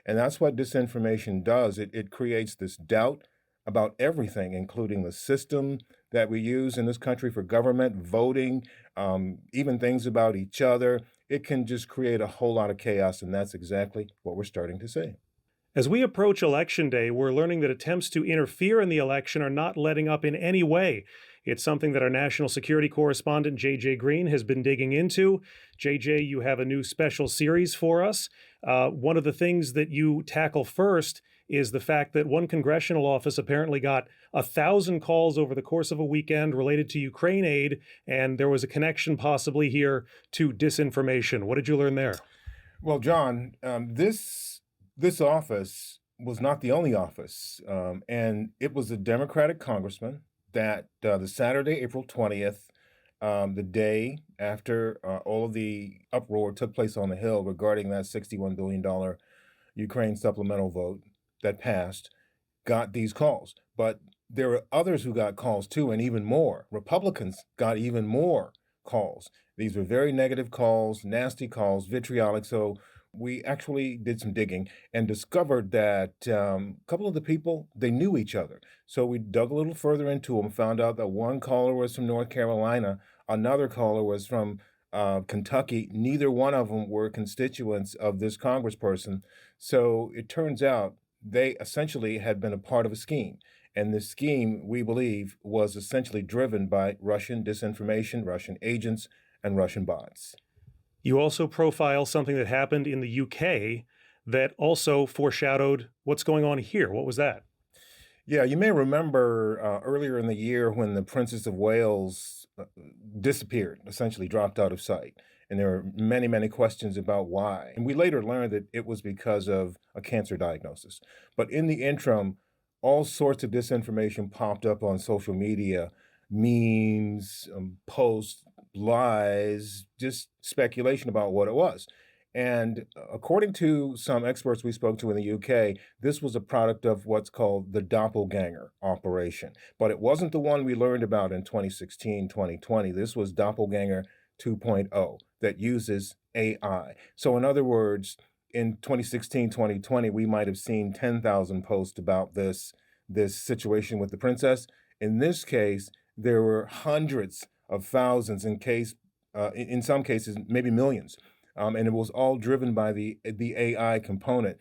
And that's what disinformation does. It creates this doubt about everything, including the system that we use in this country for government, voting, even things about each other. It can just create a whole lot of chaos, and that's exactly what we're starting to see. As we approach Election Day, we're learning that attempts to interfere in the election are not letting up in any way. It's something that our national security correspondent, JJ Green, has been digging into. JJ, you have a new special series for us. One of the things that you tackle first is the fact that one congressional office apparently got 1,000 calls over the course of a weekend related to Ukraine aid, and there was a connection possibly here to disinformation. What did you learn there? Well, John, this office was not the only office, and it was a Democratic congressman that the Saturday, April 20th, the day after all of the uproar took place on the Hill regarding that $61 billion Ukraine supplemental vote that passed, got these calls. But there were others who got calls too, and even more. Republicans got even more calls. These were very negative calls, nasty calls, vitriolic. So we actually did some digging and discovered that a couple of the people, they knew each other. So we dug a little further into them, found out that one caller was from North Carolina, another caller was from Kentucky. Neither one of them were constituents of this congressperson. So it turns out they essentially had been a part of a scheme. And this scheme, we believe, was essentially driven by Russian disinformation, Russian agents, and Russian bots. You also profile something that happened in the UK that also foreshadowed what's going on here. What was that? Yeah, you may remember earlier in the year when the Princess of Wales disappeared, essentially dropped out of sight. And there were many, many questions about why. And we later learned that it was because of a cancer diagnosis. But in the interim, all sorts of disinformation popped up on social media, memes, posts, lies, just speculation about what it was. And according to some experts we spoke to in the UK, this was a product of what's called the doppelganger operation. But it wasn't the one we learned about in 2016, 2020. This was doppelganger 2.0 that uses AI. So in other words, in 2016, 2020, we might have seen 10,000 posts about this situation with the princess. In this case, there were hundreds of thousands, in some cases, maybe millions. And it was all driven by the AI component.